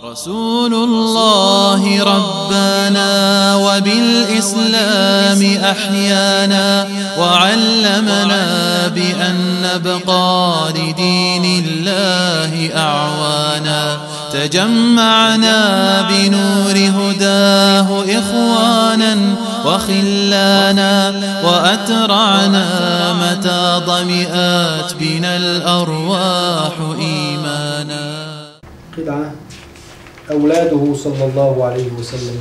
رسول الله ربنا وبالإسلام أحيانا وعلمنا بأن نبقى لدين الله أعوانا تجمعنا بنور هداه إخوانا وخلانا وأترعنا متى ضمئات بنا الأرواح إيمانا. قطعة أولاده صلى الله عليه وسلم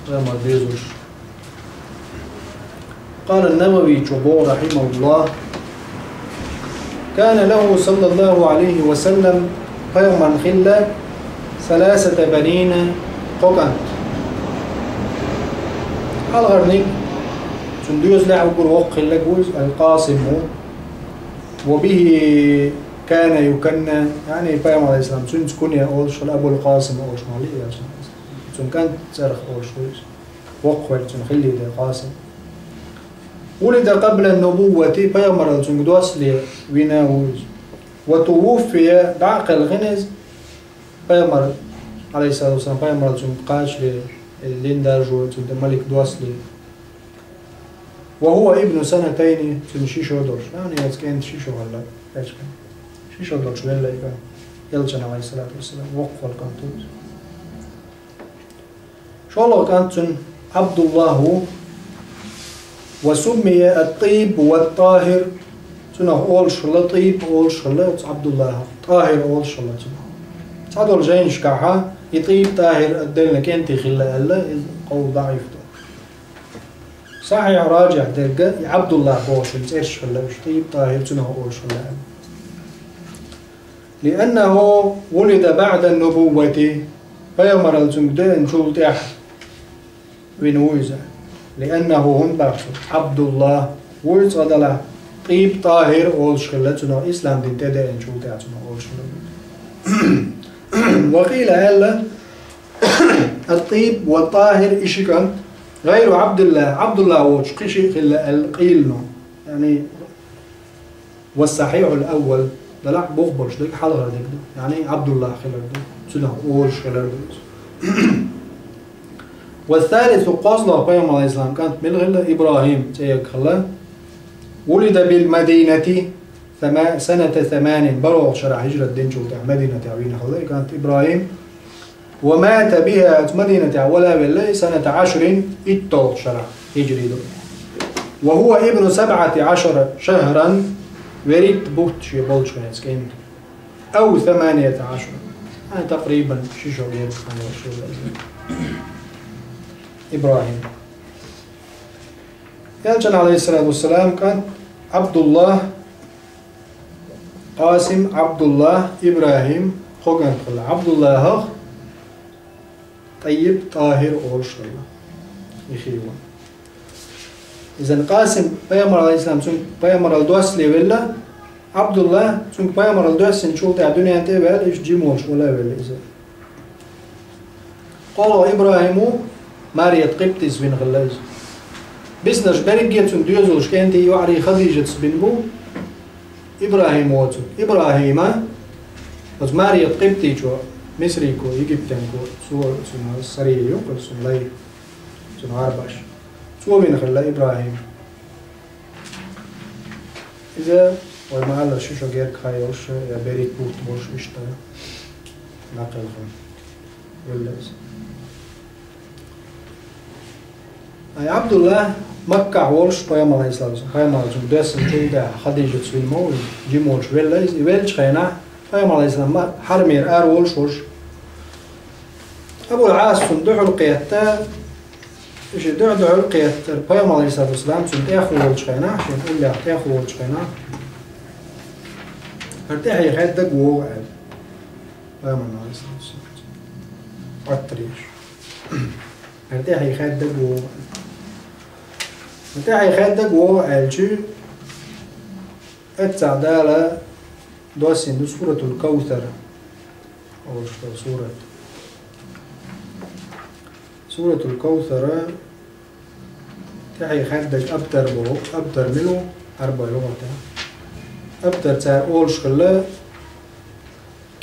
غير بيزوج. قال النووي جبور رحمه الله: كان له صلى الله عليه وسلم قوما خلة 3 بنين قوقا الغرني سندوز لعب وق خلة جوز القاسم وبه كان يكنى يعني بيام عليه السلام سن تكون يا أول شل أبو القاسم أول شمالي يا سن كانت ترخ أول شويش وقوة سن خلي ده قاسم ولد قبل النبوة بيام عليه سن قدوس لي ويناوز وتوفي بعقل الغنز بيام عليه الصلاة والسلام بيام عليه سن قاش لين دارجو سن ملك دوس لي وهو ابن 2 سنين سن شيشو دور يعني كان شيشو ولا ايش كان شيشو دور شو اللي كان يلجن عليه الصلاة والسلام وقف القنطوس شو الله كان عبد الله وسمي الطيب والطاهر سنة أول شلة طيب أول شلة عبد الله طاهر أول شلة صادر جاين شكاحة يطيب طاهر الدين كنتي خلا ألا قول ضعيف صحيح راجع دلقة عبد الله بوش إيش خلا مش طيب طاهر سنة أول شلة لأنه ولد بعد النبوة فيمر الزمدان شو تاح وينويزه لأنه هم بخشوا عبد الله ولد صدلا طيب طاهر أول شلة سنة إسلام دين تدا إن شو تاح سنة أول شلة وقيل هلا الطيب والطاهر إيش كان غير عبد الله وش قشي القيل يعني والصحيح الأول دلع بخبرش ديك حلقة ديك يعني عبد الله خلال ديك سنة أول خلال ديك والثالث قاصلة قيام عليه السلام كانت ملغلة إبراهيم تيك خلا ولد بالمدينة سنة 8 بلغ شرع هجرة الدين شو تاع مدينة عوين خلا كانت إبراهيم ومات بها مدينة ولا بالله سنة 10 إتول شرع هجري دول وهو ابن 17 شهرا وريت بوت شي بولش كين أو 18 تقريبا شي شو غير إبراهيم كان عليه الصلاة والسلام كان عبد الله قاسم عبد الله إبراهيم خوغان خلا عبد الله طيب طاهر أول شيء يخيوه إذا قاسم بيامر عليه السلام سن بيامر الدوس لي ولا عبد الله سن بيامر الدوس نشوف تاع الدنيا أنت بعد إيش جيموش ولا إذا قالوا إبراهيم ماريا قبطيس بن غلاز بس نش برجيت سن ديوزوش كانت يعري خديجة بن بو إبراهيم واتو إبراهيم بس ماريا قبطي شو مصري كو إيجيبتين كو سو سن سريو كو سن لاي سن عرباش سو بين خلا إبراهيم إذا وما على شو غير خايوش يا بريت بوت موش إشتا ناقل خم ولا أي عبد الله مكة وولش بيام عليه الصلاة والسلام خيام عليه السلام داس نجوم خديجة سلمو جيمولش ولا يبلش خينا بيام عليه السلام حرمير وولش وش أبو العاص صندوق القيادة إيش دع القيادة بيام عليه الصلاة والسلام صندوق أخو وولش خينا عشان يقول لي أخو وولش خينا ارتاح يخد دق ووعد بيام عليه الصلاة والسلام عطريش ارتاح يخد دق ووعد ارتاح يخد دق ووعد شو التعدالة دوسين سورة الكوثر أو سورة الكوثر تحي خدك أبتر منه 4 لغات أبتر تاع أول شغلة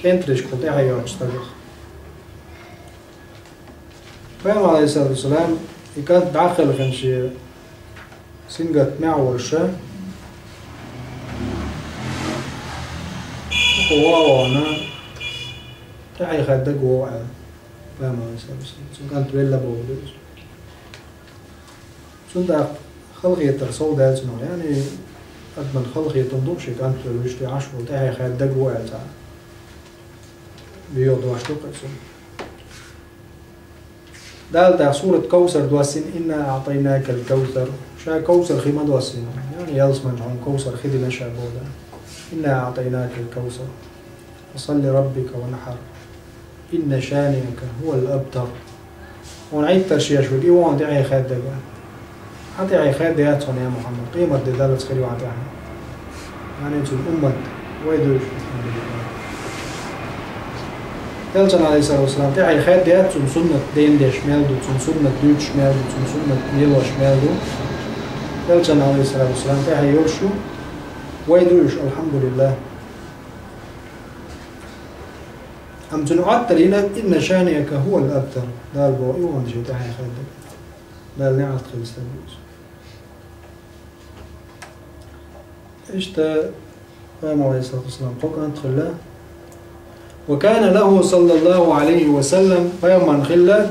كنتريش كنت تحي يعجز فيما عليه الصلاة والسلام كانت دعخل خنشي سنجت معور الشا وقوانا تعي خدق ووعى فيما عليه الصلاة والسلام كانت بيلا بولوز سنتا خلقية تغسل داتنا يعني أدمن خلقية تنضوشي كانت تلوشتي عشر تعي خدق ووعى تعالى بيوضو عشتوك دالتا سورة كوثر دواسين إنا أعطيناك الكوثر شا كوثر خيمة دواسين يعني يلسمن عن كوثر خدي لشا بودا إنا أعطيناك الكوثر فصل لربك ونحر إن شانئك هو الأبتر ونعيد ترشيش ودي وان دعي خاد دقا حتى عي خاد دياتون يا محمد قيمة دي دالت خلي وعطيها يعني انتو الأمة ويدوش Elçan aleyhisselam te ay khadiyat zum sunnat dendesh meldu zum sunnat düç meldu zum sunnat nilosh meldu Elçan aleyhisselam te ay yorshu ويدوش الحمد لله أم تنعت لنا إن شانئك هو الأبتر دال بو إيوان جي تحي خدك دال نعت خلصتنيوز إشتا قام عليه الصلاة والسلام قوك أنت خلا وكان له صلى الله عليه وسلم قيما خلا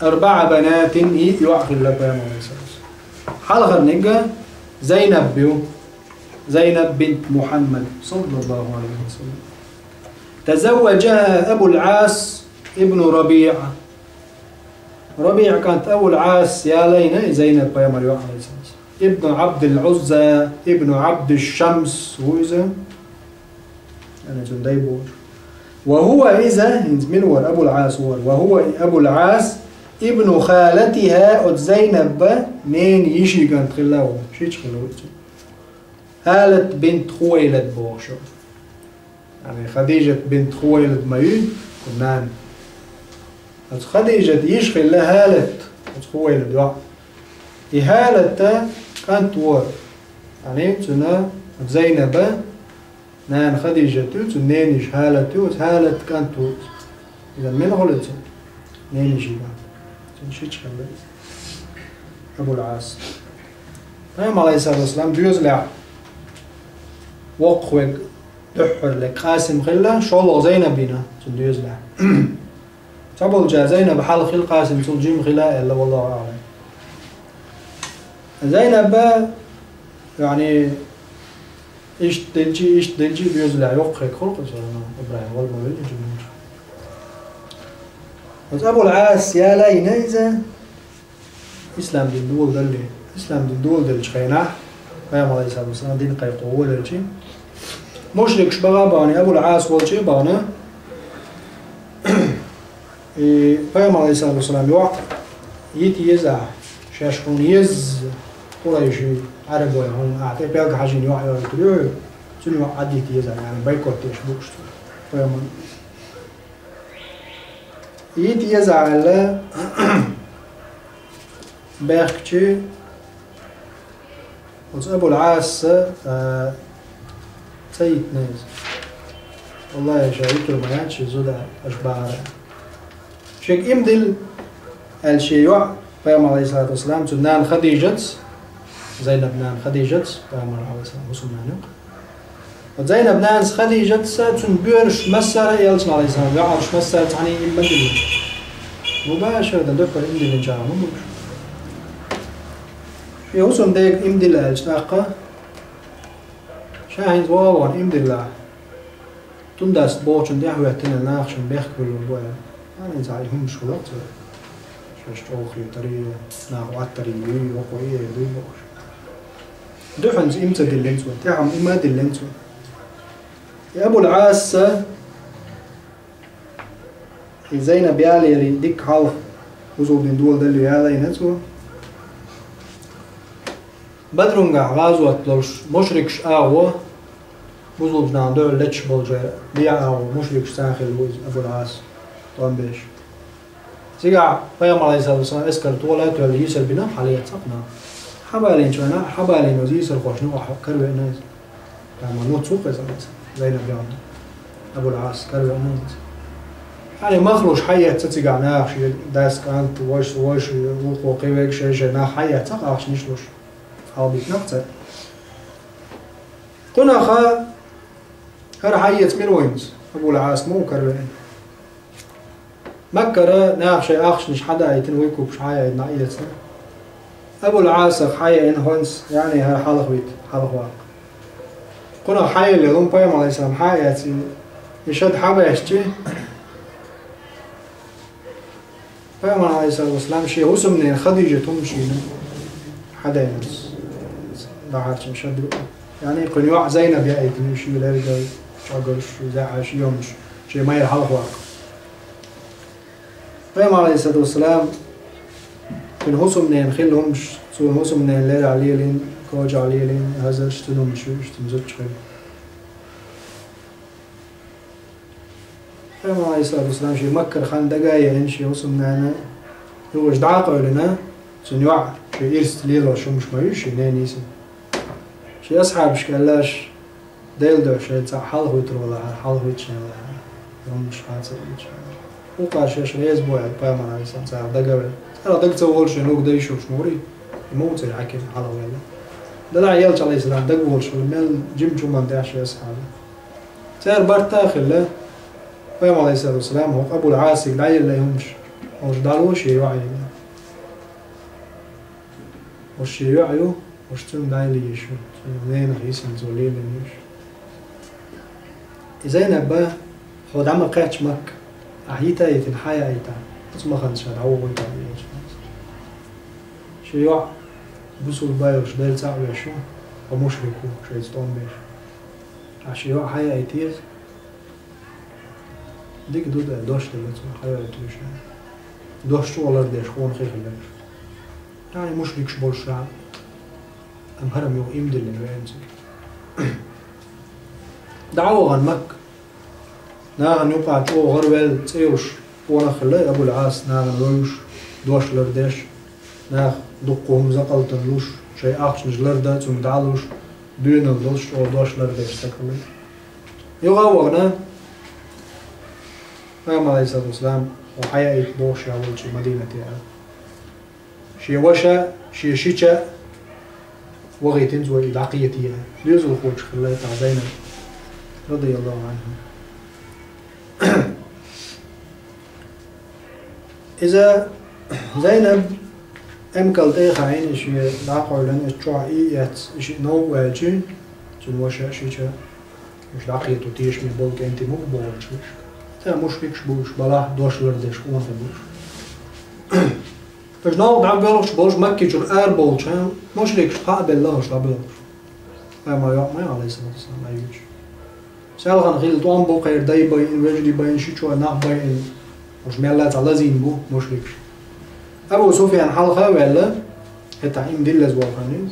4 بنات يعقل لك قيام عليه الصلاة والسلام حلقة النجا زينب بنت محمد صلى الله عليه وسلم تزوجها أبو العاص ابن ربيعة كانت أبو العاص يا لينا زينب قيام عليه الصلاة والسلام ابن عبد العزى ابن عبد الشمس وإذا أنا جنديبور وهو إذا من هو أبو العاص وهو أبو العاص ابن خالتها زينب من يشي كانت خلاوه شيش خلاوه هالة بنت خويلد بوشو يعني خديجة بنت خويلد مايون كنان خديجة يشخل لها هالة خويلد وقت هالة كانت ور يعني تنا زينب نان خديجة تنينش هالة كانت ور إذا من غلط نينش تنشيش خلال أبو العاص قام عليه الصلاة والسلام بيوزلع وقوق دحر لك قاسم خلا شغل زينب بنا تنديوز له تبول جا زينب حال خل قاسم تنجيم خلا إلا والله أعلم زينب يعني إيش دلجي بيوز له وقوق خلق إبراهيم والله ما بيجي بس أبو العاص يا لا ينايزة إسلام دين دول دلي إسلام دين دول دلش خيناح قيام عليه الصلاة والسلام دين قيقو ولا شيء مشرك شبغا باني أبو العاص والشي بانا قيام عليه الصلاة والسلام يوع يتي يزع شاشخون يز قريشي عرب ويهون أعطي بيلك حاجين يوع يوع سنو يوع عد يتي يزع يعني بايكوت يشبوكش قيام يتي يزع الله باخكشي أبو العاص سيد ناس والله يا شايك الميات شي زودا أشبار شيك إمدل الشيوع قيام عليه الصلاة والسلام تنان خديجة زينب نان خديجة قيام عليه الصلاة والسلام وزينب نان خديجة تنبيرش مسارة يلسن عليه السلام يعرش مسارة تعني إمدل مباشرة دكتور إمدل إن شاء الله يوصل ديك إمدل الشاقة شاهد واوان إمدل الله تندس بوشن دي هويتنا ناخشن بيخ بالوبوية أنا نزعيهم شو لقت شاشت أوخي طريقة ناخو عالطريقة وقوية يدوي بوش دوحنز إمتا دلنسو تاعم إما دلنسو يا أبو العاص زينب يالي ديك حالف وزول دين دول دلو يالي نتو بدرونغا غازوات لوش مشركش آوه بوزلوش نان دول لتش بولجا بيع آوه مشركش ساخل أبو العاص طوان بيش سيقع قيام عليه الصلاة والسلام اسكال طولات ويسر بنا حالية سقنا حبالين شوانا حبالين وزيسر خوشنو كروي الناس لما نوت سوق زينب يعمل أبو العاص كروي الناس يعني مخلوش حياة تتجع ناخش داس كانت وش وقوقي ويك شيء نا حياة تقعش نشلوش أو بيتنقطع قلنا خا هر حياة من وينز أبو العاص مو كروين مكرة ناخش أخش نش حدا يتنويكو بش حياة نعية أبو العاص حياة إن هونس يعني هر حلق بيت حلق واق قلنا حياة اللي هم بيام عليه السلام حياة يشد حبا يشتي بيام عليه السلام شيء هو سمنين خديجة تمشي حدا ينس لا عارف مشد يعني قنيوع زينب يا تمشي لا يرجع شاقرش وزعش يومش شيء ما يرحله واقع بيام عليه الصلاة والسلام كن هو سمنين خلهمش سوى هو سمنين ليل عليلين كوج عليلين هذا اشتنهم شو اشتمزوج خير بيام عليه الصلاة والسلام شيء مكر خان دقايا إنشي هو سمنين هو جدعاقه لنا سنوع شيء إرست ليل وشو مش مايوش نين يسم شيء أصحاب شكلاش ديل دو شيء تاع حاله يترولا حاله يتشين يوم مش حاسب يتشين وقع شيء أسبوع بيام عليه الصلاة والسلام دقايا أنا دقت أول شيء نوق ده يشوف نوري يموت الحكي حاله ولا ده عيالش عليه السلام دق أول شيء من جيم شو من ده شيء أصحابه سير برتاخل له بيام عليه الصلاة والسلام هو أبو العاص العيل لا يهمش وش داروش يوعي وش يوعيو وش تم دايلي يشو زين غيسن زوليل نيش زينب بقى هو دعم قاتش مك أحيتا يتنحيا أيتا اسمه خنش هذا هو قلت عليه شو يوع بسول باي وش دايل ساعة يشو ومشركو شو يستون بيش عشان يوع حيا أيتيز ديك دود دوش دلتو حيا أيتوش دوش شو ولا ديش خون خير خلاش يعني مشرك شبول شعب أم هرم يو إمدل الوينزل دعوة عن مك ناغن يقع شو غربل تيوش وانا خلاي أبو العاص ناغن رويش دوش لرديش ناغ دقوهم زقل تنلوش شيء أخش نجلرده تم دعلوش دون الدوش أو دوش لرديش تكلم يغاوغنا بيام عليه الصلاة والسلام وحياة يتبوش يا أول شي مدينة يعني شي وشا شي شيشا وغيتين زوي العقيتي ليزو خوش خلاي تاع زينب رضي الله عنها إذا زينب أمكل تيخا عين شي داقو لن اتشوع إيات شي نو واجين تن وشا شيشا مش داقيتو تيش من بولك انتي مو بولش تا مشركش بوش بلا دوش لردش وانت بوش فش ناو دعم بلوش بولش مكي جر بولش مشركش قابل لهش دابلوش ما عليه الصلاة والسلام ما يوش سالغان غيل طوان بو خير داي باين وجدي باين شيشو ناق باين مش ميلات على زين بو مشركش أبو سفيان حلقة ولا حتى عين دلز والخنيز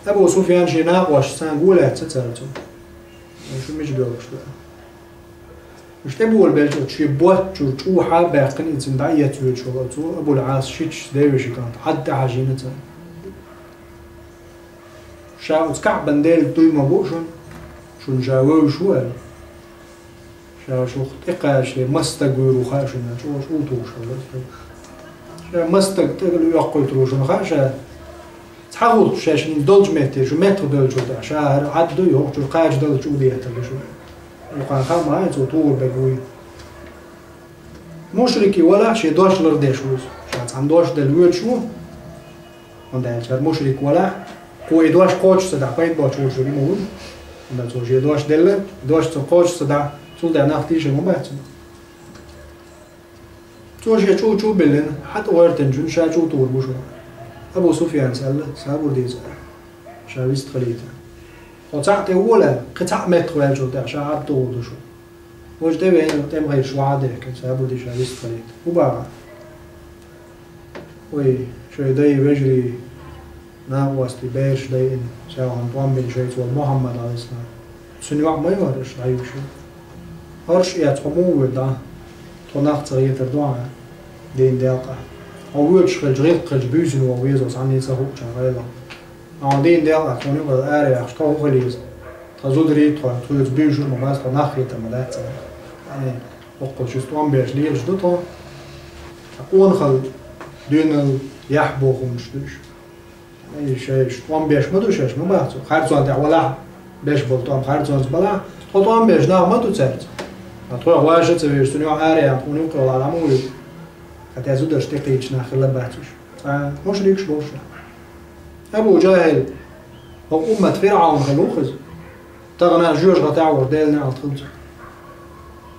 أبو سفيان شي ناق واش سان ولا تتسالتو شو مش بيوش مش تبول بالجو شي بوت شو حاب باقي انسان دعية شو أبو العاص شيتش دايوش كانت حتى حاجينته شاو تكعب بنديل توي مبوشون شو نجاوي شو قال شو اختقاش مستقبل وخاشنا شو توش ولا مستق تقول يقول تروشون خاشا تحاول شاشين دولج متر شو متر دولج ولا شهر عدو يوق شو قاج دولج وديه تلو شو وقال خام عايز وطول بقوي مشركي ولا شي دوش لرديش وز شات عم دوش دلويل شو وندعي شار مشرك ولا قوي دوش قوش صدع قيد باش شو يمول وندعي شو شي دوش دل دوش قوش صدع شو ده ناختيش المبات شو بلن حتى ويرتن جون شا شو طول بوشو أبو سفيان سأله سابور ديزا شاويست خليته وتعطي ولا قطع متر ولا شو ده شعب طول شو وش ده بين تم غير شو عادة سابور دي شاويست خليته وبعد وي شو ده يجري ناقوس تبيرش ده إن شو عم بين شيء محمد عليه السلام سنوع ما يورش عيب شو هرش يتحمو ودا تناق صغير تردوعه دين داقة أو ويرش خلجريل خلجبيزن وويزوس عني سهوك شغالة أو دين داقة توني قد آري أخشكو خليز تزود ريت تخلص بيجون وماس تناخي تملات يعني وقل شستوان بيش ليش دوتو أقول خل دين يحبو خمشتش أي شيء شتوان بيش مدوش إيش ما بعرف خارج عن ولا بيش بولتوام خارج عن بلا تطوان بيش نا ما تتصرف أتوقع واجد تبيش تنيو عارية ونقول على عمولي حتى زودش تقيتش ناخذ لباتش مش ليكش بوش أبو جاهل هو أمة فرعون خلوخز تغنى جوج غتاعور ديلنا على الخبز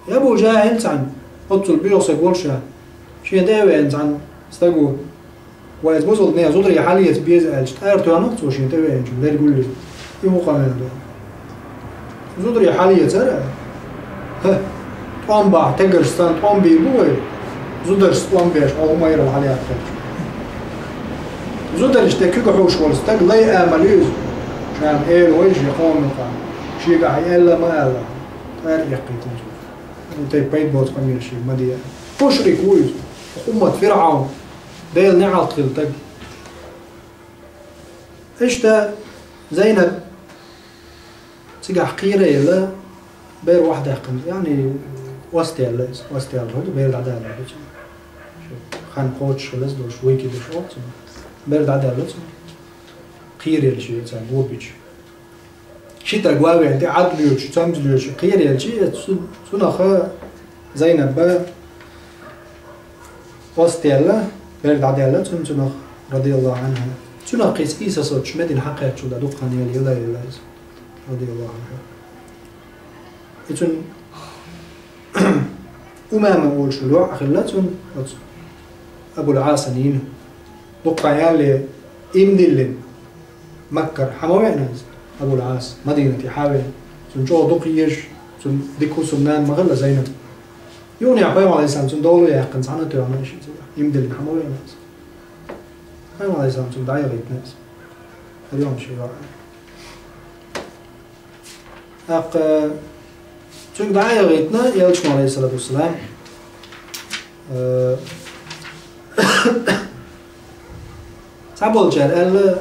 يا أبو جاهل تعني أتصل بيوصل بولشا شيء داوي أنت عن استقول وإذا بوصل نيا زودري حالية بيزعل أرتو أنا أتصل شيء داوي أنت لا يقول لي يمو قانون ده زودري حالية ترى ها طعم بع تجرستان طعم بيبوي زودر طعم بيش أو ما يروح عليها خير زودر اشتكيك حوش والستق لا يأمليز عشان إيه ويجي يقوم مقام شيء قاعد يلا ما يلا غير يقيتين أنت بيت بوت قمير شيء ما دي كشري كويس أمة فرعون ديل نعال تخلتك إيش تا زينب تيجي حقيرة يلا بير واحدة قم يعني وستيال هذا بير عدالة خان قوتش خلص دوش ويكي دوش أوت بير عدالة قير يلشي تسان وبيش شيء تقوى عندي عدل يوش تامز يوش قير يلشي سونا خا زينب با وستيال بير عدالة سونا رضي الله عنها سونا قيس إيسا صوتش مدين حقيقة شو دا دقان يلي يلا رضي الله عنها إتون أمامة أول شلوع أخلتهم أبو العاصنين دقان يلي إمدلن مكر حموين أبو العاص مدينة حاوي سنجو دقيش سن ديكو سنان مغلة زينب يوني عقيم عليه السلام سن دولو يقن سعنة يعمل شيء يمدلن حموين ناس عقيم عليه السلام سن دعي غيب ناس اليوم شيء رائع شو دعي غيبنا يلشم عليه الصلاة والسلام سابول جال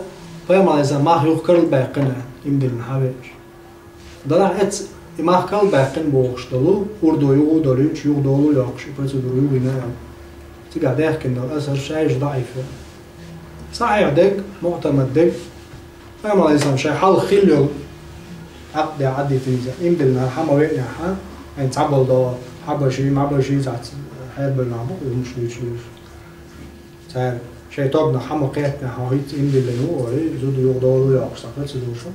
قيام على الإنسان ما يذكر الباقين يمدل نحاويش دلع إت ما يذكر الباقين بوخش دلو وردو يو دلوش يو دلو ياقش بس دلو ينام تقعد يحكي إن الأثر شيء ضعيف صحيح دق معتمد دق قيام على الإنسان شيء حل خيل عقد عدي فيزا يمدل نحما وين نحا يعني تعبل دوا حبة شيء ما حبة شيء زعت حيل بالنعمة ومش ليش تعال شيء طبنا حما قيتنا حايت إن بالنور زود يغدالو يا أقصى بس دو شو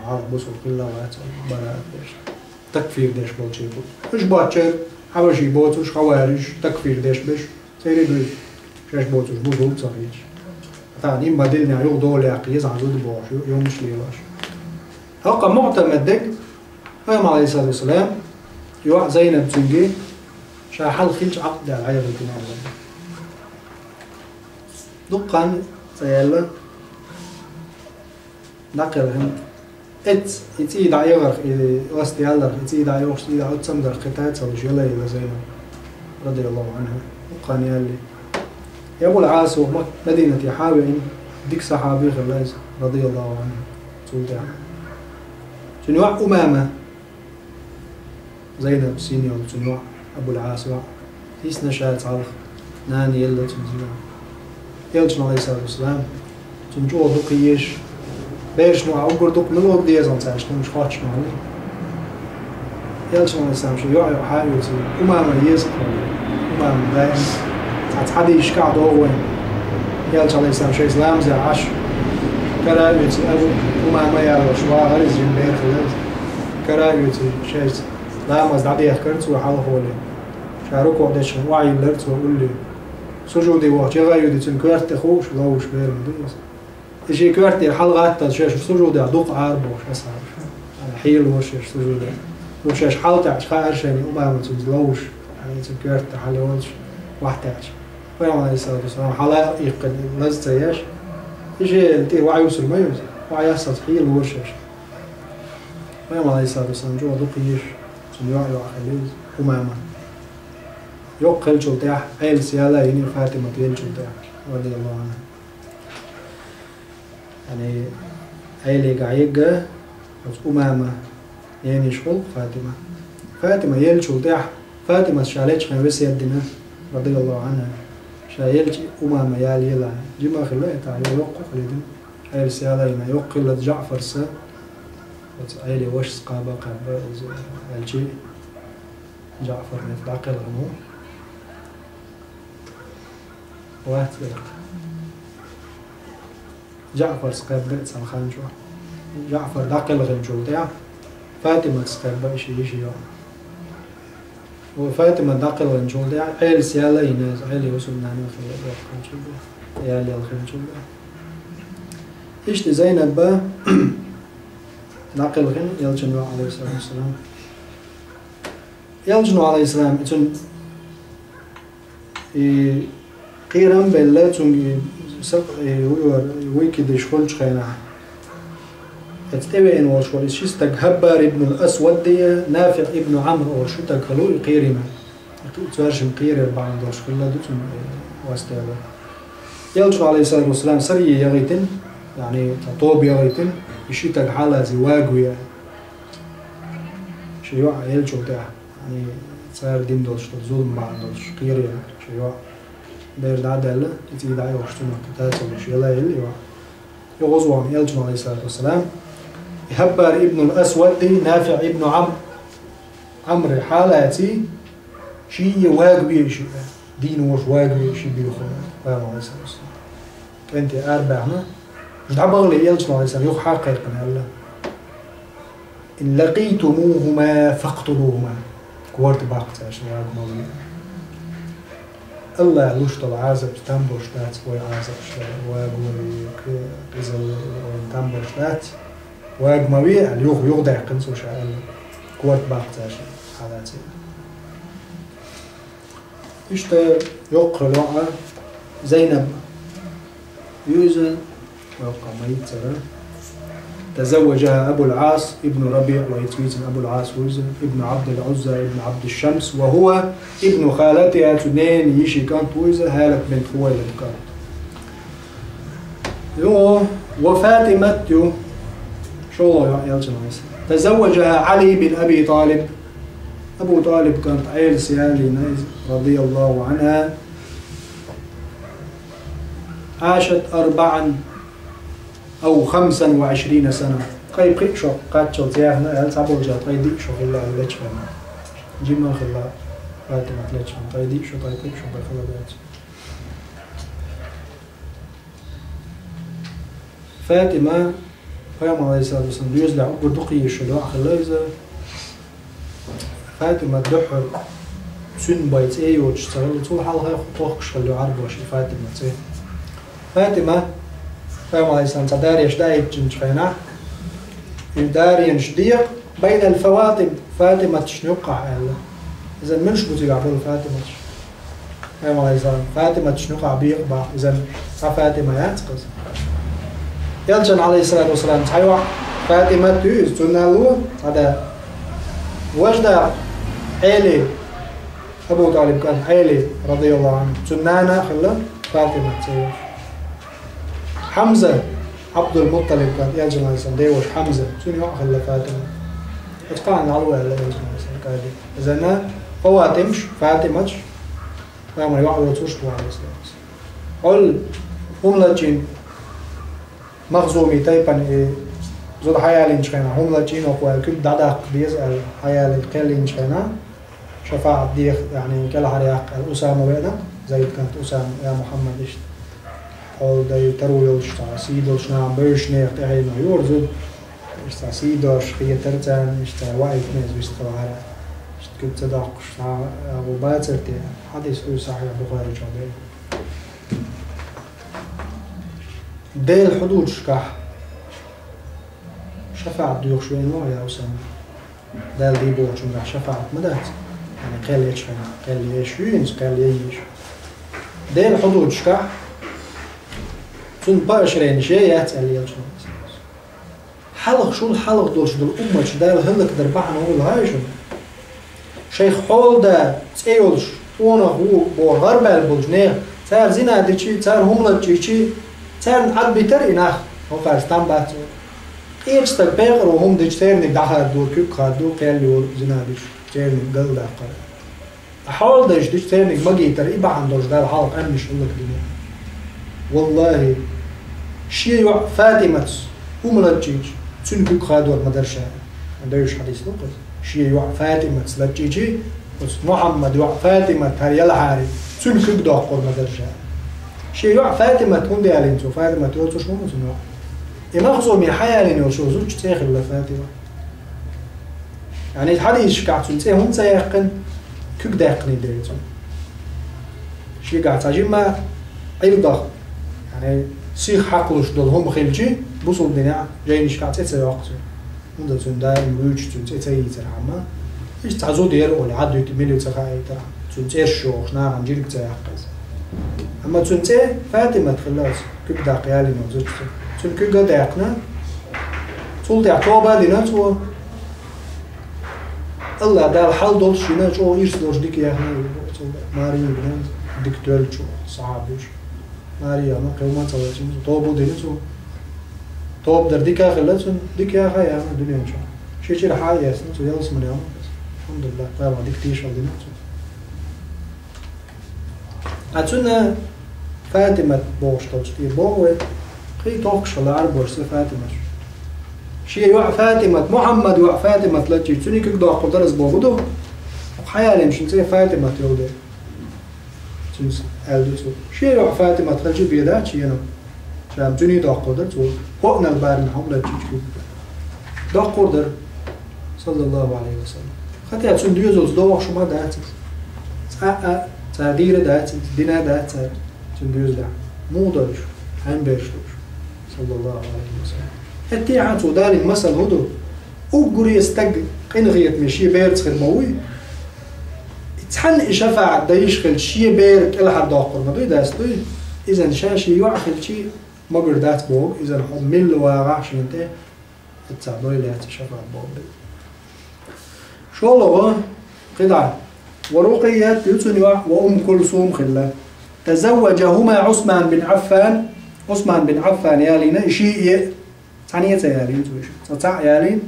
عارف بس كل وقت برا دش تكفير دش بالشيء إيش باتشر حبة شيء باتوش خوارج تكفير دش بش سيري دوي شش باتوش بوزول صحيح ثاني بدلنا يغدالو يقيز عن زود باش يوم مش ليواش هقا معتمد دق قام عليه الصلاة والسلام يوع زينب تنجي شاحل خلش عقد على عيب الكنار دقان سيلا نقلهم إتي دعي غرق وستي هلر إتي دعي وش إذا عد سمدر قتات سوش يلا إلى زينب رضي الله عنها دقان يالي يا أبو العاص مدينة حاوين ديك صحابي خلاص رضي الله عنه سلطان شنوع أمامة زينب سينيور شنوع أبو العاص تيس نشات صالح ناني يلا تنزلون يلشن عليه الصلاة والسلام تنجو دقيش بيش نوع أقر دق ملوك ديزان تاش نمش خاتش معلي يلشن عليه السلام شو يوعي وحايوتي أمامة يسق أمامة دائم تعتحديش قاعد أوين يلشن عليه السلام شو إسلام زي عشر كرايوتي أبو أمامة يالو شواء غريز جنبير خلاص كرايوتي شيء لا مزد عدي أخكرت وحال خولي شارك وقدش وعي لرت وقول لي سجودي وقتي غايودي تنكرت خوش لوش بير مديس إشي كرتي الحلقة تشاش سجودي عدوق عارب وش أصعب الحيل وش سجودي وش حالت عش خارشني أمامة تنزلوش يعني تنكرت حلوش واحتاج فيوم عليه الصلاة والسلام حلا يقل لازم تياش إشي تي وعي وصل ما يوصل وعي أصلا حيل وش فيوم عليه الصلاة والسلام جوا دقيش تنوعي وعخليز أمامة يقل شلتاح عيل سيالة يني فاطمة يل شلتاح رضي الله عنها يعني عيلي قايقة أمامة يعني شغل فاطمة يل شلتاح فاطمة شاليش خان بس يدنا رضي الله عنها شايلش أمام يال يلا جمع خلاه تعالى يوقف لدن عيل سيالينا يوقف جعفر سا عيلي وش سقابة قابة الجي جعفر نتلاقي الغمو واحد جعفر سقابة سالخان شو جعفر داقي الغنجو تاع فاطمة سقابة إشي وفاطمة داقي الغنجو تاع عيل سيالينا عيلي وصلنا نخلي الغنجو عيالي الغنجو إيش زينب با ناقل غن يلجنوا عليه الصلاة والسلام يلجنوا عليه السلام إتون قيران بالله تون سق ويكي دشخل شخينا اتبعين ورشول إيش تجهبر ابن الأسود دي نافع ابن عمرو ورشو تكلو قيرنا تورشم قير بعض دشخل لا دوتون واستعبا يلجنوا عليه الصلاة والسلام سري يغيتن يعني طوب يغيتن يشيتك حالة زواج شيوع يلجو تاع يعني صار دين دولش ظلم بعض دولش قيري شيوع داير دعدل يتي داعي وشتنا كتاتل شيلا يلي يغزوان يلجو عليه الصلاة والسلام يهبر ابن الأسود نافع ابن عمرو حالاتي شي واج بيشي دين وش واج بيشي بيخون فاهم عليه الصلاة والسلام انت أربعنا مش دعبغ لي يلجو عليه السلام يخ حقيقة هلا إن لقيتموهما فاقتلوهما كورت باقت عشان واج موجود الله لوش طلع عازب تنبوش دات وي عازب واج وي كزل تنبوش دات واج موي اليوخ يغدع قنصو شاء كورت باقت عشان حالاتي إشتا يقر الوعى زينب يوزن ويبقى ميت ترى تزوجها أبو العاص ابن ربيع ويتويزن أبو العاص ويزن ابن عبد العزى ابن عبد الشمس وهو ابن خالتها تنين يشي كانت ويزن هالك بنت خويلد كانت يو وفاطمة يو شو يلجن تزوجها علي بن أبي طالب أبو طالب كانت عيل سيالي رضي الله عنها عاشت 4 أو 25 سنة قيب شو قاد شو تياهنا هل تعبوا جات قيدي شو خلا ليش فما جيما خلا فاطمة ليش فما قيدي شو قيب شو بخلا بيت فاطمة قيام عليه الصلاة والسلام يوزع بردقية شلوع خلايزة فاطمة دحر سن بيت أيوة تشتغل طول حالها خطوخ شلو عرب وشي فاطمة فاطمة قيام عليه السلام تداري شدايد جنشخينا يداري شديق بين الفواطم فاطمة تشنقع إذا منش بتقابل فاطمة قيام عليه السلام فاطمة تشنقع بيقبع إذا فاطمة يتقص يلجن عليه الصلاة والسلام تحيوع فاطمة تيوز تنالو هذا وجد عيلي أبو طالب كان عيلي رضي الله عنه تنانا خلا فاطمة تيوز حمزة عبد المطلب كان يلجن عليه السلام ديوش حمزة تنيوع خلا فاطمة اتقان علوه اللي يلجن عليه السلام كادي إذا فواتمش فاطمة فاهم يوعد وتوشتوا عليه السلام قل هم لجين مخزومي تايبان زود حيالين شخينا هم لجين وقوال كل دادق بيسأل حيالين قلين شخينا شفاعة ديخ يعني كل حريق الأسامة بينا زيد كانت أسامة يا محمد إشت قول داي تروي وشتا سيدو شنام بيش نيق تحينا يورزود إشتا سيدو شخية ترتان إشتا وايد نيز بيشتغل على إشت كنت تدق شتا أبو باترتي حديث هو صحيح بخاري جابي ديل الحدود شكاح شفاعة ديوخ شوي نوع يا أسامة ديل دي بوغ شنقاح شفاعة مدات يعني قال لي شخينا قال لي يشوينز قال لي يش ديل الحدود شكاح تون باشرين شيء يتسأل لي يلشون حلق شو الحلق دولش دول أمش ديل هلك دربعنا هو هايشون شيخ حول دا تسيولش وانا هو بو غربال بولجنيه تار زينا ديشي تار هملا ديشي تار عد بيتر إناخ هو فارستان بات إيش تبقر وهم ديش تيرني دخل دور كيب خادو قال لي زينا ديش تيرني قل دقر حال داش دش تاني ما جيتر إيه بعندوش ده الحال أمش الله كدنيا والله شيء فاطمة وملتجيج تنكو خادور مدرسة عندوش حديث لقص شيء فاطمة لتجيجي بس محمد فاطمة هري الحاري تنكو داخل مدرسة شيء فاطمة هون دي علين تو فاطمة تو شو مسمى إما خصو من حيالين وشو زوج تاخذ لفاطمة يعني الحديث شكعت تنتهي هم سيقن كيك داقني دايتون شي قاعد تجمع أيضا يعني سيخ حقلوش دولهم خلجي بوصل الدنيا جاي نشكعت تتسيقتو وندا تندايم ويوش تنتهي ترعما إيش تعزو دير ولا عدو يتميلو تخاي ترعم تنتهي الشوخ نعم عن جيلك تيقز أما تنتهي فاطمة خلاص كيك داقيالي نوزوج تن كيك داقنا تول داقوبا دينا تو الله دال حال دول شينا شو إيش دوش ديك يا هنا ماري بنان ديك دول شو صعبش ماري أنا قوما تواجد طوبو دينا شو طوب در ديك خلصن ديك يا خيا أنا الدنيا إن شاء الله شيء رح ياسن شو يلص من يوم الحمد لله طبعا ديك تيش على دينا شو أتونا فاطمة بوش توجتي بوه قي توقش على عربوش فاطمة شيء يوع فاطمة محمد يوع فاطمة لتجي توني كيك دو قدرس بوغدو حيالي مش نسي فاطمة يودي تنس ألدوتو شيء يوع فاطمة لتجي بيدات شيء أنا شام توني دو قدرس وقنا البارن هم لتجي دو قدر صلى الله عليه وسلم خاطر تون ديوزوز دو وخ شما دات تغيير دات دينا دات تون ديوز دا مو دوش هم بيشتوش صلى الله عليه وسلم التيعات ودار المثل هدو وقري يستق قنغيت مشي بيرت خدموي تحن شفاعة دايش خل شي بيرك إلى حد آخر ما دوي داستوي إذا شاشي يوعخل شي ما قردات بوق إذا حمل واقع شنته التعدوي لا تشفاعة بوق شو الله قطعة ورقيات يتسني وأم كلثوم خلا تزوجهما عثمان بن عفان يالينا شيء ثانية يالين توش تاع يالين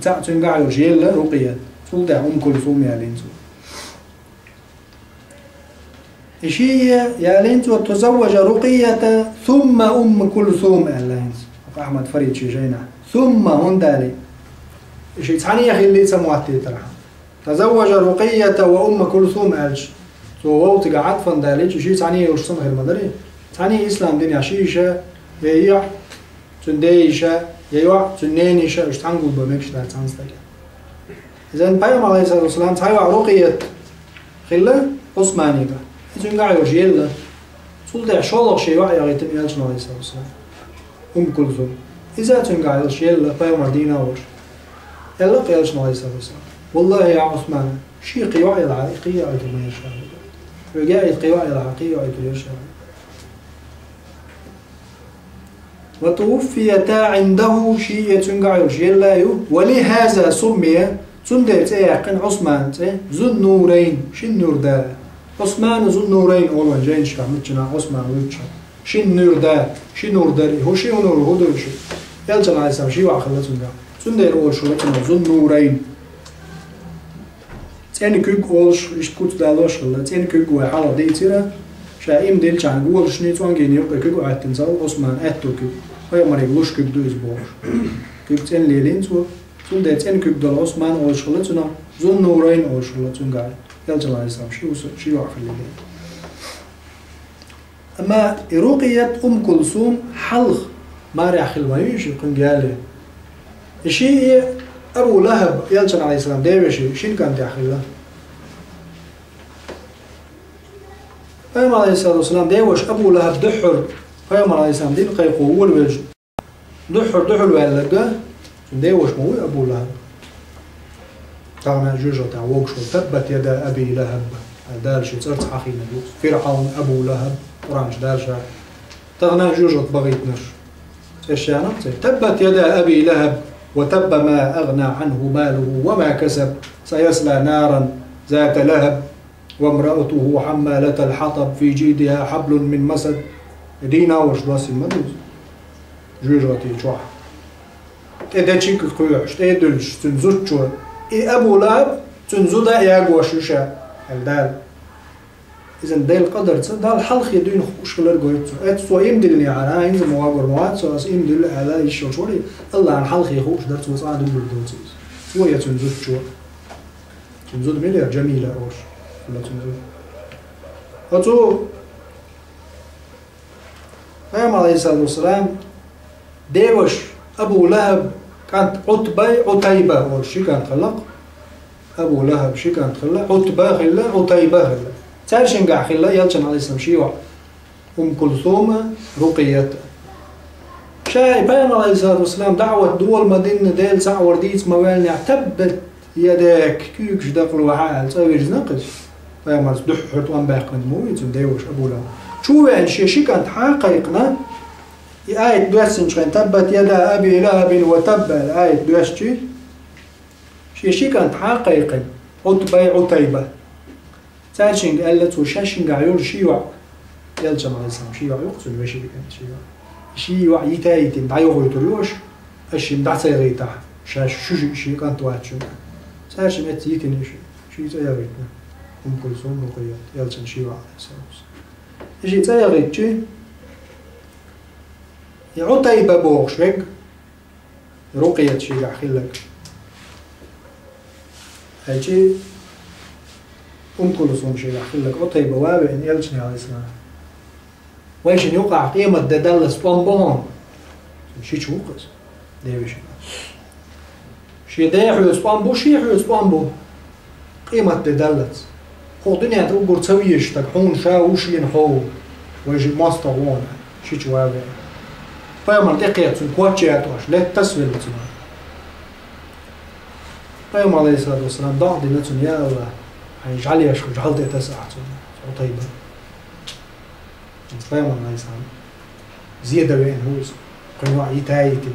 تاع تنقع يوجيل رقية تقول ده أم كلثوم يالين تو إشية يالين تو تزوج رقية ثم أم كلثوم يالين أحمد فريد شيجينا ثم هون دالي إشي ثانية خلي سمواتي ترى تزوج رقية وأم كلثوم ألش تو هو تقعد فندالي إشي ثانية وش سمح المدري ثانية إسلام دنيا شيشة هي تنديشة يوع تنينيشة إيش تنقول بمكش لا تنسلك إذا بيوم عليه الصلاة والسلام تايوع رقية خلة عثمانية إذا قاعد يجيله سلطة شغل شيء واحد يغيتم يالشنا عليه الصلاة والسلام أم كلثوم إذا تنقع يجيله بيوم عدينا وش يلا يالشنا عليه الصلاة والسلام والله يا عثمان شيء قيوع العقية قيوع ما يشاء وجاء قيوع العقية ويشاء وتوفيتا عنده شيء تنقع يجيله ولهذا سمي تندت يقن عثمان ذو النورين شن نور دا عثمان ذو النورين أول جاين شامتنا عثمان ويتش شن نور دا شن نور داري هو شيء نور هو ده شيء يلجأ على سام شيء وآخر تنقع تندت أول شو لكن ذو النورين تاني كيك أولش إيش كنت دالوش خلا تاني كيك وحالة دي ترى شايم ديل كان أول شنو توانجيني يبقى كيك وعد تنزل عثمان أتو كيك هاي ما يقولش كيك دو أسبوع كيك تاني ليلين تندت تاني كيك دال عثمان أول شغلة تنا ذو النورين أول شغلة تنقع يلجأ على سام شيء وآخر الليل أما رقية أم كلثوم حلق ما راح خلويش يكون قاله الشيء أبو لهب يلجأ عليه السلام ده شين كان داخله فيوم عليه الصلاة والسلام ده وش أبو لهب دحر فيوم عليه السلام دين قيقو والوجه دحر والده ده وش مو أبو لهب طبعا جوجو تاع وقشو تبت يدا أبي لهب دارش صرت حقي نبي فرعون أبو لهب قرانش دارش طبعا جوجو بغيت نش إيش يعني تبت يدا أبي لهب وتب ما أغنى عنه ماله وما كسب سيصلى نارا ذات لهب وامرأته حمالة الحطب في جيدها حبل من مسد دينا وش راسي مدوز جوجاتي جوح إذا تشيك كويش تدلش تنزوج شو أبو لهب تنزودا يا جوشوشا الدال إذا دال قدر دال حلق يدين خوش خلر قويت سو يمدلني على إنزل مواقر مواد سو يمدل على يشل شوري الله عن حلق يخوش درت وصعد بالدوتس سو يتنزل شو تنزل مليار جميلة أوش ولا تنزل أتو فهم عليه الصلاة والسلام ديوش أبو لهب كانت عتيبة أول شي كان خلق أبو لهب شي كانت خلق عتبة خلا عتيبة خلا تارشن قاع خلا يلشن عليه السلام شيوع كلثوم رقية شاي فهم عليه الصلاة والسلام دعوة دول مدينة ديل سعور ديت موالني تبت يدك كيكش داخل وحال تسوي نقص فهم عليه دحرت وان باقي مويت ديوش أبو لهب شو يعني شي كانت حقيقنا آية دوسن شين تبت يدا أبي لهب وتب الآية دوسشي شي كانت حقيقة عتيبة تاشين قالت وشاشين قاعيول شيوع يلجم على الإسلام شيوع يقتل بشي كانت شيوع يتايتين دعيوه يتريوش أشي مدعسة يغيتها شاش شي كانت واتشو تاشين اتيتين شي تايغيتنا كلثوم رقية يلجم شيوع عليه السلام شي تايغيتشي عتيبة بوغشوك رقية شي قاعخلك هايجي كلثوم شي قاعخلك عتيبة وابع إن يلجني على الإسلام ويشن يوقع قيمة ددلس طنبون شي تشوقس ديوش شي دايحو يسطنبو شي حو يسطنبو قيمة ددلس خو دنيا تقول تسويش تكحون شاوش ينحو ويجي ماستغون شي توابع فيوم تقيت كواتشياتوش لا تسوي لتنا فيوم عليه الصلاة والسلام ضعضي نتن يا الله هيجعل يشكو جعلت تسعة طيبة فيوم عليه السلام زيادة بين هوز قنوع يتايتي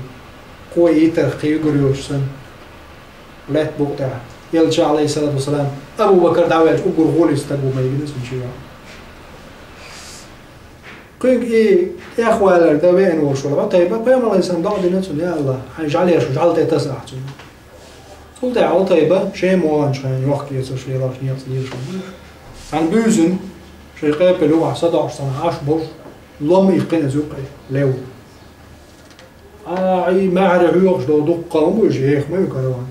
قوي يترخي يقريوش سن لا تبقى يلجع عليه الصلاة والسلام أبو بكر دعوات أقر غولي استقبوا ما يجلس من شيئا كيك إيه يا أخوة الدواء وشو طيب بيوم الله يسلم ضعضي نتن يا الله هيجعل يشكو جعلت تسعة قلت يا عطيبة شيء موان شيء يوحكي يسوي شيء راح نيصير شو عن بوزن شيء قابل هو 11 سنة 10 بوش لم يقين زوقي لو أي ما عرف يوقش لو دقة ومش هيك ما يكروان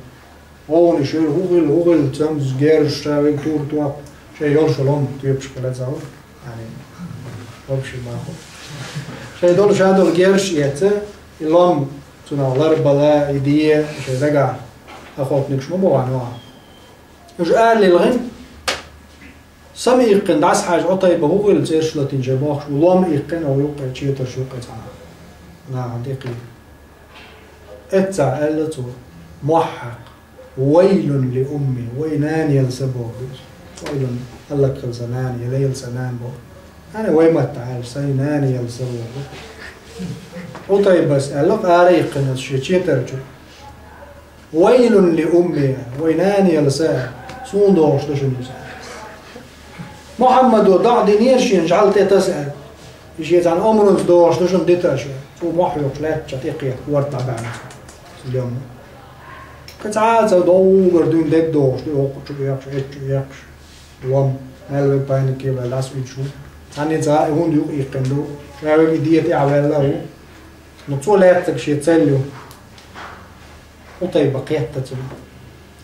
هون شيء هو تمز جيرش تاوي تور تواب شيء يرش لهم تيبش كلا زاور يعني وبشي ما هو شيء دول شادو جيرش يته لهم تناولر بلا إيديه شيء رجع أخوات نكش مبوعن واحد إيش قال للغن سامي يقن دعس حاجة عطيبة هو غير تيرش لاتين جباخش ولام يقن أو يوقع تشيتر شو قطعة نعم دقيق اتسع قالته موحق ويل لأمي وينان يلسبه ويل قال لك خلصنان يلي يلسنان بو أنا وين ما تعال سينان يلسبه عطيبة قال لك أريقن تشيتر شو ويل لأمي وينان يلسان سون دوش لشنو محمد وضع دينيرشين جعلت تسأل يجي عن أمر دوش لشنو ديتاش شو محيوك لا تشتيقي ورطة بعد اليوم كتعال دور دون ديك دوش دو شو يقش وام مالك باين كيلا لاس ويشو عني تا هون دو يقندو شاوي ديت اعوال له نطولاتك شي تسلو وطيب بقيتة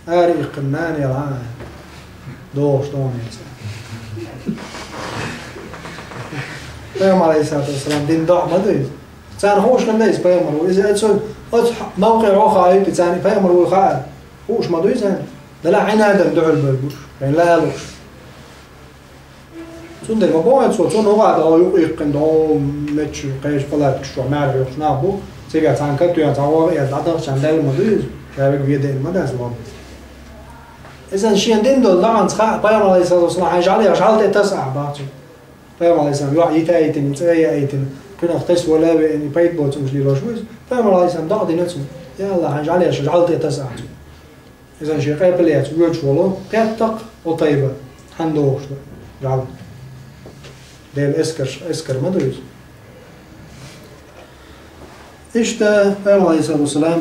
آري قنان يرعان دوش دون ينسى بيوم عليه الصلاة والسلام دين ضع مدريد تاني هوش لنديس بيوم إذا أتسل موقع آخر عيبتي تاني بيوم الوخال هوش مدريد تاني ده لا عنادا دعو البربوش يعني لا هلوش تون دي مبوعد سو تون هو قاعد يقن دو متش قيش فلات شو معرف يوش نابو سيجا تان كتو يا تاوا يا دادا شاندل مدريد شابك بيد المدرسة لهم إذا شيء دين دول طبعا تخا بيوم عليه الصلاة والسلام هيجعل يجعل تسعة بعض بيوم عليه السلام يوح يتايتن يتاي أيتن كنا اختش ولا بإني بيت بوت مش ليروشويس بيوم عليه السلام ضاعدي نفسه يا الله هيجعل يجعل تسعة إذا شيء قابل يتوجه والله كاتق وطيبة حندوش جعل ده الإسكر مدرس إيش ده بيوم عليه الصلاة والسلام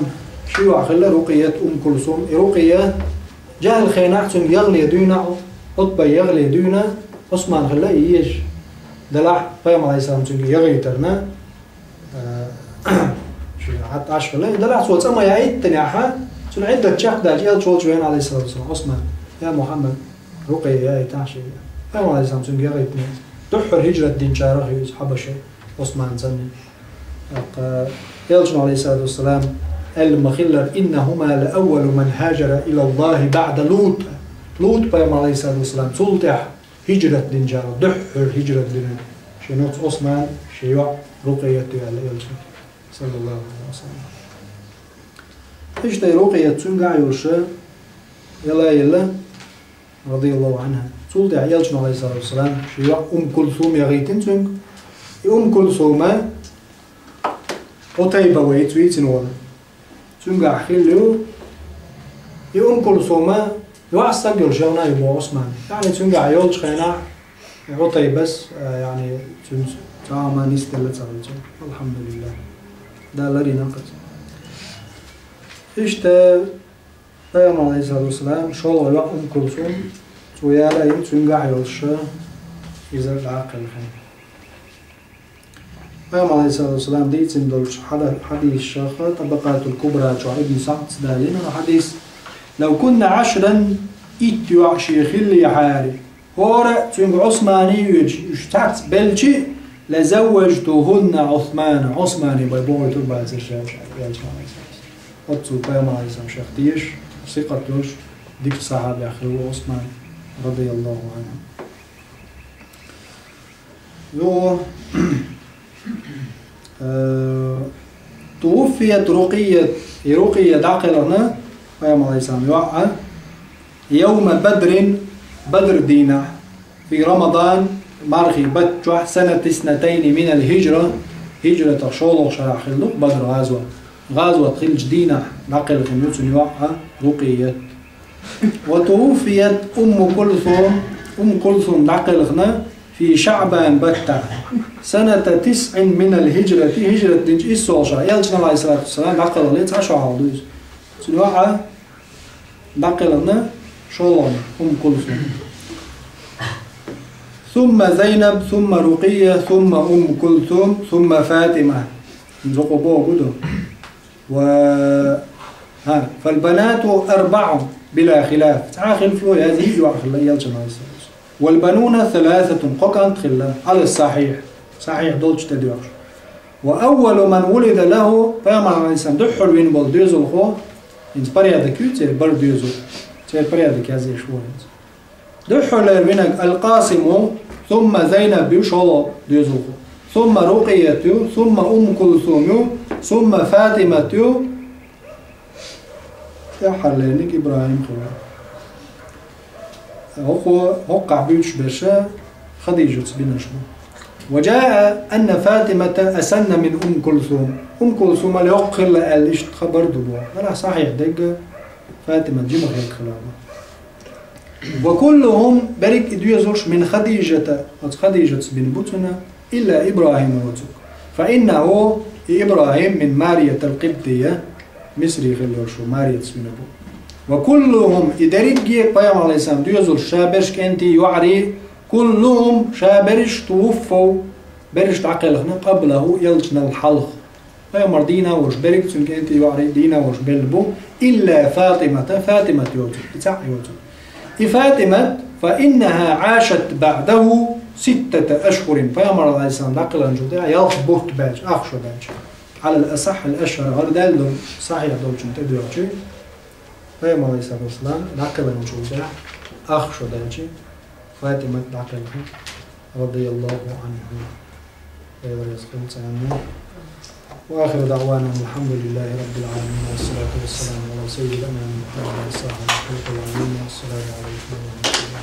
شيوع خلا رقية كلثوم رقية جاء الخيناع يغلي دينعو أطبع يغلي دونا عثمان خلا ييش دلع بيام عليه السلام تنجي يغلي ترنا شو حتى عشر لا دلع صوت أما يعيد تنيحها شو عدة شخص ده جيل شو شوين عليه الصلاة والسلام عثمان يا محمد رقية يا تعشي بيام عليه السلام تنجي يغلي تنين تحر هجرة دين شارخ يصحب شيء عثمان سنة يلجن عليه الصلاة والسلام المخلر إنهما لأول من هاجر إلى الله بعد لوط لوط بيام عليه الصلاة والسلام سلطح هجرة دين جارة دحر هجرة دين شنوت عثمان شيوع رقية على يلجن صلى الله عليه وسلم إيش ده رقية تنقع يوشا يلا رضي الله عنها سلطح يلجن عليه الصلاة والسلام شيوع كلثوم يغيتن تنق كلثوم وطيبة ويتويتن ولا تنقع خلو كلثوم يوعصق يرجعنا يبغى عثمان يعني تنقع يولش خينا عطي بس يعني ما نستلت الحمد لله ده الذي نقص إيش تا بيام عليه الصلاة والسلام شو الله كلثوم ويا لا تنقع يولش إذا العقل خير بيام عليه الصلاة والسلام دي تندلش حديث الشيخ طبقات الكبرى جو ابن سعد دالين حديث لو كنا 10 إتيوع شيخ اللي حاري هورا تنق عثماني يشتعت بلشي لزوجتهن عثماني بيبوي تربع زرشاش يا جماعة أتصل بيام عليه السلام شيخ ديش ثقتوش ديك صحابي أخوه عثمان رضي الله عنه لو توفيت رقية عقلنا بيام عليه السلام يوعى يوم بدر دينا في رمضان مرخي بتجوح سنة 2 من الهجرة هجرة شولو شرع خلق بدر غازوة خلج دينا نقل خميس يوعى رقية وتوفيت أم كلثوم نقل خنا في شعبان بتة سنة 9 من الهجرة هجرة دينج إسوشا يلجنا عليه الصلاة والسلام نقل ليت عشو عودوز سنوعى نقلنا شولون كلثوم ثم زينب ثم رقية ثم كلثوم ثم فاطمة نزقوا بوه بدو فالبنات 4 بلا خلاف تعاخل فلو هذه يوعخل يلجنا عليه الصلاة والبنون 3 قوكانت خلا على الصحيح صحيح دولش تديوش وأول من ولد له بيام عليه السلام دحر وين بول ديزو الخو إنت بريا دكيوت سير بر ديزو سير بريا دكيازي شوية دحر لوينك القاسم ثم زينب يشهر ديزو ثم رقية ثم كلثوم ثم فاطمة دحر لينك إبراهيم خو وقع بيوش بشا خديجة بن شمو وجاء أن فاطمة أسن من كلثوم كلثوم اللي يقل قالش خبر دبوا أنا صحيح دقة فاطمة جمع هيك خلابة وكلهم بريك إدويزوش من خديجة بن بطنة إلا إبراهيم وتوك فإنه إبراهيم من مارية القبطية مصري خلوشو مارية سمينبو وكلهم إدريجي بيام عليه السلام دويزوش شابرش كنتي يعري كلهم شابرش توفوا برش تعقلهن قبله يلجن الحلق بيام دينا وش بريك سن كنتي يعري دينا وش بلبو إلا فاطمة يوتو بتاع يوتو فاطمة فإنها عاشت بعده 6 أشهر بيام عليه السلام نقلا جدا يلخبط باج أخشو باج على الأصح الأشهر غردال دول صحيح دول جنت ديوتو بيام عليه الصلاة والسلام نقلا جدا أخشو باج فاطمة نقلا رضي الله عنها وآخر دعوانا الحمد لله رب العالمين والصلاة والسلام على سيدنا محمد صلى الله عليه وسلم والسلام عليكم ورحمة الله